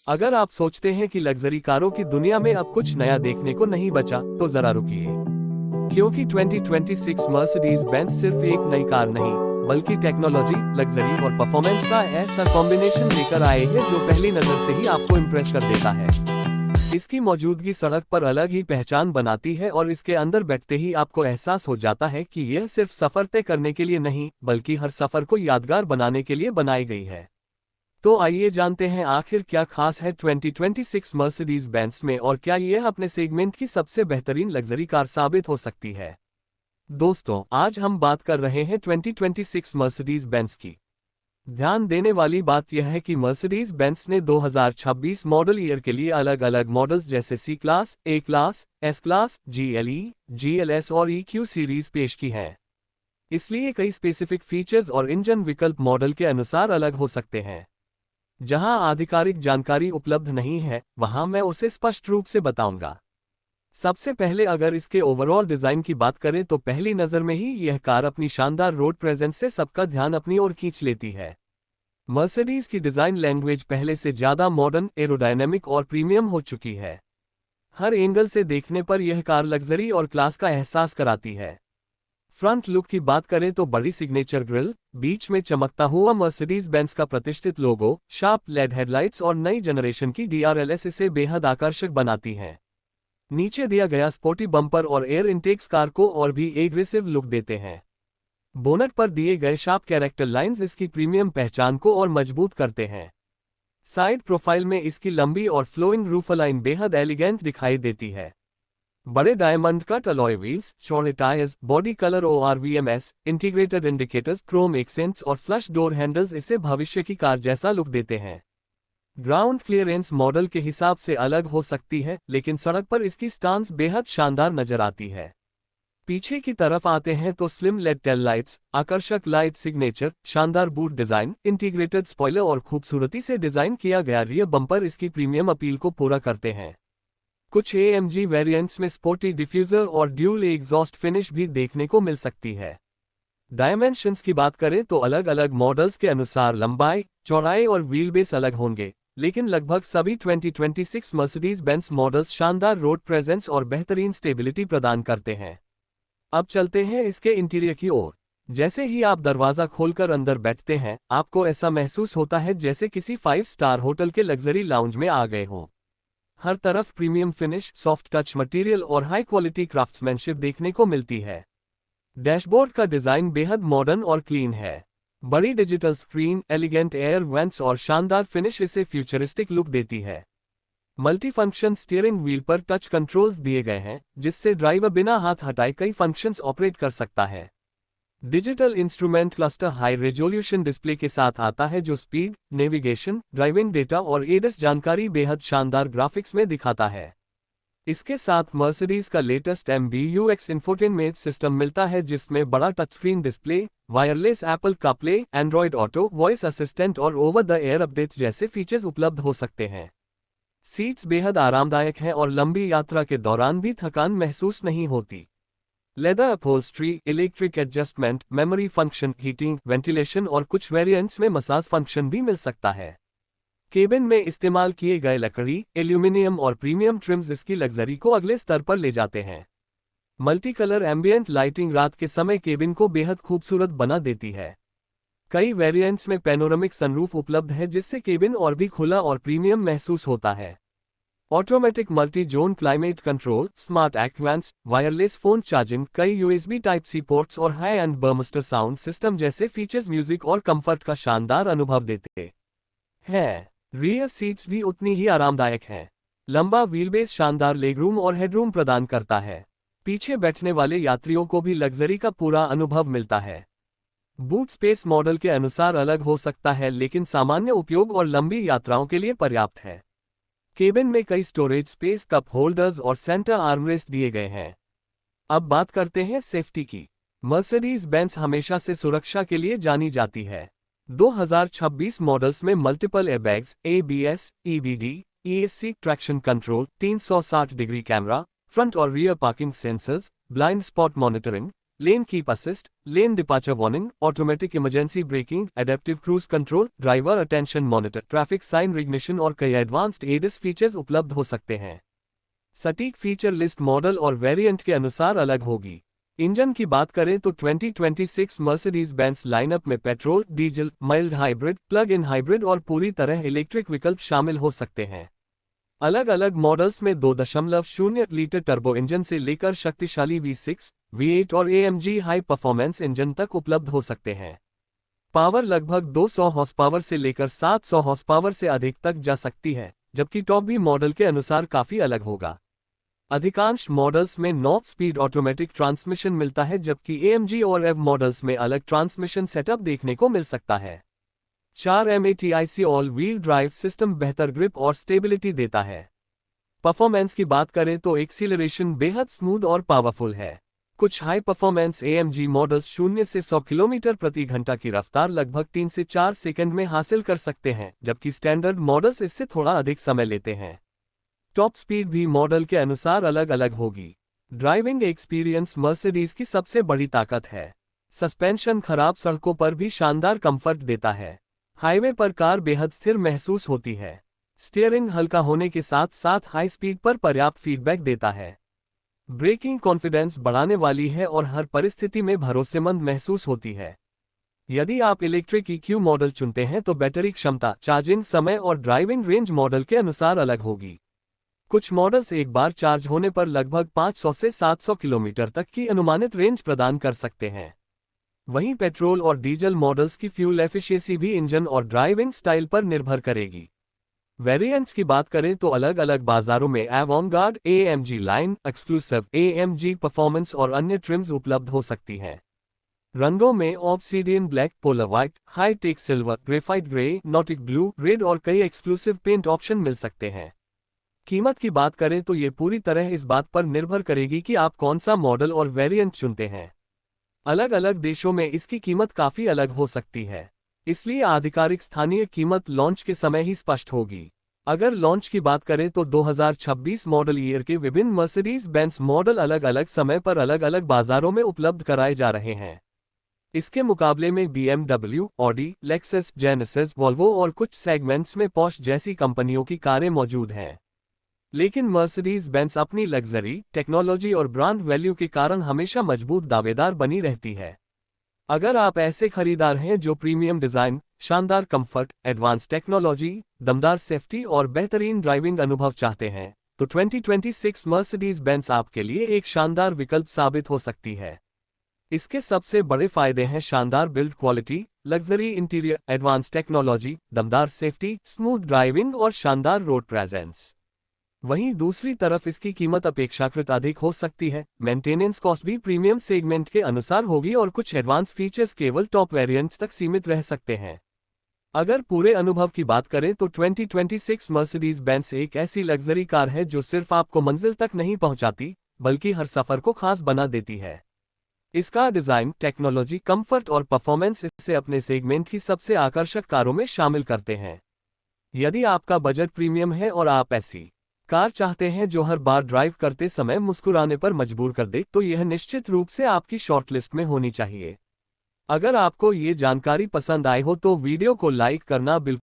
अगर आप सोचते हैं कि लग्जरी कारों की दुनिया में अब कुछ नया देखने को नहीं बचा, तो जरा रुकिए, क्योंकि 2026 मर्सिडीज बेंज सिर्फ एक नई कार नहीं, बल्कि टेक्नोलॉजी, लग्जरी और परफॉर्मेंस का ऐसा कॉम्बिनेशन लेकर आए हैं जो पहली नजर से ही आपको इम्प्रेस कर देता है। इसकी मौजूदगी सड़क पर अलग ही पहचान बनाती है और इसके अंदर बैठते ही आपको एहसास हो जाता है कि यह सिर्फ सफर तय करने के लिए नहीं, बल्कि हर सफर को यादगार बनाने के लिए बनाई गई है। तो आइए जानते हैं आखिर क्या खास है 2026 मर्सिडीज बेंज में और क्या यह अपने सेगमेंट की सबसे बेहतरीन लग्जरी कार साबित हो सकती है। दोस्तों, आज हम बात कर रहे हैं 2026 मर्सिडीज बेंज की। ध्यान देने वाली बात यह है कि मर्सिडीज बेंज ने 2026 मॉडल ईयर के लिए अलग अलग मॉडल्स जैसे C class, A class, S class, GLE, GLS और EQ सीरीज पेश की हैं। इसलिए कई स्पेसिफिक फीचर्स और इंजन विकल्प मॉडल के अनुसार अलग हो सकते हैं। जहां आधिकारिक जानकारी उपलब्ध नहीं है, वहां मैं उसे स्पष्ट रूप से बताऊंगा। सबसे पहले अगर इसके ओवरऑल डिजाइन की बात करें तो पहली नजर में ही यह कार अपनी शानदार रोड प्रेजेंस से सबका ध्यान अपनी ओर खींच लेती है। मर्सिडीज की डिजाइन लैंग्वेज पहले से ज्यादा मॉडर्न, एरोडायनेमिक और प्रीमियम हो चुकी है। हर एंगल से देखने पर यह कार लग्जरी और क्लास का एहसास कराती है। फ्रंट लुक की बात करें तो बड़ी सिग्नेचर ग्रिल, बीच में चमकता हुआ मर्सिडीज बेंज का प्रतिष्ठित लोगो, शार्प लेड हेडलाइट्स और नई जनरेशन की DRLS इसे बेहद आकर्षक बनाती हैं। नीचे दिया गया स्पोर्टी बम्पर और एयर इंटेक्स कार को और भी एग्रेसिव लुक देते हैं। बोनट पर दिए गए शार्प कैरेक्टर लाइंस इसकी प्रीमियम पहचान को और मजबूत करते हैं। साइड प्रोफाइल में इसकी लंबी और फ्लोइंग रूफलाइन बेहद एलिगेंट दिखाई देती है। बड़े डायमंड कट अलॉय व्हील्स, चौड़े tyres, body colour ORVMS, integrated indicators, Chrome accents और फ्लश डोर हैंडल्स इसे भविष्य की कार जैसा लुक देते हैं। ग्राउंड क्लियरेंस मॉडल के हिसाब से अलग हो सकती है, लेकिन सड़क पर इसकी स्टांस बेहद शानदार नजर आती है। पीछे की तरफ आते हैं तो स्लिम लेड टेल लाइट्स, आकर्षक लाइट सिग्नेचर, शानदार बूट डिजाइन, इंटीग्रेटेड स्पॉइलर और खूबसूरती से डिजाइन किया गया रियर बम्पर इसकी प्रीमियम अपील को पूरा करते हैं। कुछ AMG वेरिएंट्स में स्पोर्टी डिफ्यूजर और ड्यूल एग्जॉस्ट फिनिश भी देखने को मिल सकती है। डायमेंशंस की बात करें तो अलग अलग मॉडल्स के अनुसार लंबाई, चौड़ाई और व्हील बेस अलग होंगे, लेकिन लगभग सभी 2026 मर्सिडीज बेंज मॉडल्स शानदार रोड प्रेजेंस और बेहतरीन स्टेबिलिटी प्रदान करते हैं। अब चलते हैं इसके इंटीरियर की ओर। जैसे ही आप दरवाजा खोलकर अंदर बैठते हैं, आपको ऐसा महसूस होता है जैसे किसी 5 स्टार होटल के लग्जरी लाउंज में आ गए हों। हर तरफ premium finish, soft touch material और हाई क्वालिटी क्राफ्ट्समैनशिप देखने को मिलती है। डैशबोर्ड का डिजाइन बेहद मॉडर्न और क्लीन है। बड़ी digital screen, elegant air vents और शानदार फिनिश इसे फ्यूचरिस्टिक लुक देती है। मल्टी फंक्शन स्टीयरिंग व्हील पर टच कंट्रोल्स दिए गए हैं, जिससे ड्राइवर बिना हाथ हटाए कई फंक्शंस ऑपरेट कर सकता है। Digital instrument cluster high resolution display के साथ आता है जो स्पीड, नेविगेशन, ड्राइविंग डेटा और ADAS जानकारी बेहद शानदार ग्राफिक्स में दिखाता है। इसके साथ मर्सिडीज का लेटेस्ट MBUX इंफोटेनमेंट सिस्टम मिलता है, जिसमें बड़ा touchscreen display, wireless Apple CarPlay, Android auto, voice assistant और ओवर द एयर अपडेट्स जैसे फीचर्स उपलब्ध हो सकते हैं। सीट्स बेहद आरामदायक हैं और लंबी यात्रा के दौरान भी थकान महसूस नहीं होती। Leather upholstery, electric adjustment, memory function, heating, ventilation और कुछ वेरिएंट्स में मसाज फंक्शन भी मिल सकता है। केबिन में इस्तेमाल किए गए लकड़ी, एल्यूमिनियम और प्रीमियम ट्रिम्स इसकी लग्जरी को अगले स्तर पर ले जाते हैं। मल्टी कलर एम्बियंट लाइटिंग रात के समय केबिन को बेहद खूबसूरत बना देती है। कई वेरिएंट्स में पैनोरामिक सनरूफ उपलब्ध है, जिससे केबिन और भी खुला और प्रीमियम महसूस होता है। Automatic multi zone climate control, smart accents, wireless phone charging, कई USB Type-C पोर्ट्स और high end Burmester sound system जैसे फीचर्स म्यूजिक और कंफर्ट का शानदार अनुभव देते हैं। रियर सीट्स भी उतनी ही आरामदायक हैं। लंबा व्हीलबेस शानदार लेगरूम और हेडरूम प्रदान करता है। पीछे बैठने वाले यात्रियों को भी लग्जरी का पूरा अनुभव मिलता है। बूट स्पेस मॉडल के अनुसार अलग हो सकता है, लेकिन सामान्य उपयोग और लंबी यात्राओं के लिए पर्याप्त है। केबिन में कई स्टोरेज स्पेस, कप होल्डर्स और सेंटर आर्मरेस्ट दिए गए हैं। अब बात करते हैं सेफ्टी की। मर्सिडीज बेंज हमेशा से सुरक्षा के लिए जानी जाती है। 2026 मॉडल्स में multiple airbags, ABS, EBD, ESC traction control, 360 degree camera, front और rear parking sensors, blind spot monitoring, lane keep assist, lane departure warning, automatic emergency braking, adaptive cruise control, driver attention monitor, traffic sign recognition और कई advanced ADS features उपलब्ध हो सकते हैं। सटीक feature list model और variant के अनुसार अलग होगी। इंजन की बात करें तो 2026 मर्सिडीज बेंज लाइनअप में petrol, diesel, mild hybrid, plug in hybrid और पूरी तरह इलेक्ट्रिक विकल्प शामिल हो सकते हैं। अलग अलग मॉडल्स में 2.0 लीटर टर्बो इंजन से लेकर शक्तिशाली V6, V8 और AMG हाई परफॉर्मेंस इंजन तक उपलब्ध हो सकते हैं। पावर लगभग 200 हॉर्स पावर से लेकर 700 हॉर्स पावर से अधिक तक जा सकती है, जबकि टॉप भी मॉडल के अनुसार काफी अलग होगा। अधिकांश मॉडल्स में 9 स्पीड ऑटोमेटिक ट्रांसमिशन मिलता है, जबकि AMG और EV मॉडल्स में अलग ट्रांसमिशन सेटअप देखने को मिल सकता है। 4 MATIC all wheel drive system बेहतर ग्रिप और स्टेबिलिटी देता है। परफॉर्मेंस की बात करें तो एक्सीलरेशन बेहद स्मूथ और पावरफुल है। कुछ हाई परफॉर्मेंस AMG मॉडल्स 0 से 100 किलोमीटर प्रति घंटा की रफ्तार लगभग 3 से 4 सेकंड में हासिल कर सकते हैं, जबकि स्टैंडर्ड मॉडल्स इससे थोड़ा अधिक समय लेते हैं। टॉप स्पीड भी मॉडल के अनुसार अलग अलग होगी। ड्राइविंग एक्सपीरियंस मर्सिडीज की सबसे बड़ी ताकत है। सस्पेंशन खराब सड़कों पर भी शानदार कंफर्ट देता है। हाईवे पर कार बेहद स्थिर महसूस होती है। स्टीयरिंग हल्का होने के साथ साथ हाई स्पीड पर पर्याप्त फीडबैक देता है। ब्रेकिंग कॉन्फिडेंस बढ़ाने वाली है और हर परिस्थिति में भरोसेमंद महसूस होती है। यदि आप इलेक्ट्रिक EQ मॉडल चुनते हैं तो बैटरी क्षमता, चार्जिंग समय और ड्राइविंग रेंज मॉडल के अनुसार अलग होगी। कुछ मॉडल्स एक बार चार्ज होने पर लगभग 500 से 700 किलोमीटर तक की अनुमानित रेंज प्रदान कर सकते हैं। वहीं पेट्रोल और डीजल मॉडल्स की फ्यूल एफिशिएंसी भी इंजन और ड्राइविंग स्टाइल पर निर्भर करेगी। वेरिएंट्स की बात करें तो अलग अलग बाजारों में Avantgarde, AMG line, exclusive, AMG performance और अन्य ट्रिम्स उपलब्ध हो सकती हैं। रंगों में obsidian black, polar white, high tech silver, graphite grey, nautic blue, red और कई एक्सक्लूसिव पेंट ऑप्शन मिल सकते हैं। कीमत की बात करें तो ये पूरी तरह इस बात पर निर्भर करेगी कि आप कौन सा मॉडल और वेरिएंट चुनते हैं। अलग अलग देशों में इसकी कीमत काफी अलग हो सकती है, इसलिए आधिकारिक स्थानीय कीमत लॉन्च के समय ही स्पष्ट होगी। अगर लॉन्च की बात करें तो 2026 मॉडल ईयर के विभिन्न मर्सिडीज बेंज मॉडल अलग अलग समय पर अलग अलग बाजारों में उपलब्ध कराए जा रहे हैं। इसके मुकाबले में BMW, Audi, Lexus, genesis, Volvo और कुछ सेगमेंट्स में पोर्श जैसी कंपनियों की कारें मौजूद हैं। लेकिन मर्सिडीज बेंज अपनी लग्जरी, टेक्नोलॉजी और ब्रांड वैल्यू के कारण हमेशा मजबूत दावेदार बनी रहती है। अगर आप ऐसे खरीदार हैं जो प्रीमियम डिजाइन, शानदार कंफर्ट, एडवांस टेक्नोलॉजी, दमदार सेफ्टी और बेहतरीन ड्राइविंग अनुभव चाहते हैं, तो 2026 मर्सिडीज बेंज आपके लिए एक शानदार विकल्प साबित हो सकती है। इसके सबसे बड़े फायदे हैं शानदार build quality, luxury interior, advance technology, दमदार सेफ्टी, स्मूथ ड्राइविंग और शानदार रोड प्रेजेंस। वहीं दूसरी तरफ इसकी कीमत अपेक्षाकृत अधिक हो सकती है। मेंटेनेंस कॉस्ट भी प्रीमियम सेगमेंट के अनुसार होगी और कुछ एडवांस फीचर्स केवल टॉप वेरिएंट्स तक सीमित रह सकते हैं। अगर पूरे अनुभव की बात करें तो 2026 मर्सिडीज बेंज एक ऐसी लग्जरी कार है जो सिर्फ आपको मंजिल तक नहीं पहुंचाती, बल्कि हर सफर को खास बना देती है। इसका डिजाइन, टेक्नोलॉजी, कंफर्ट और परफॉर्मेंस इसे अपने सेगमेंट की सबसे आकर्षक कारों में शामिल करते हैं। यदि आपका बजट प्रीमियम है और आप ऐसी कार चाहते हैं जो हर बार ड्राइव करते समय मुस्कुराने पर मजबूर कर दे, तो यह निश्चित रूप से आपकी शॉर्टलिस्ट में होनी चाहिए। अगर आपको ये जानकारी पसंद आई हो तो वीडियो को लाइक करना बिल्कुल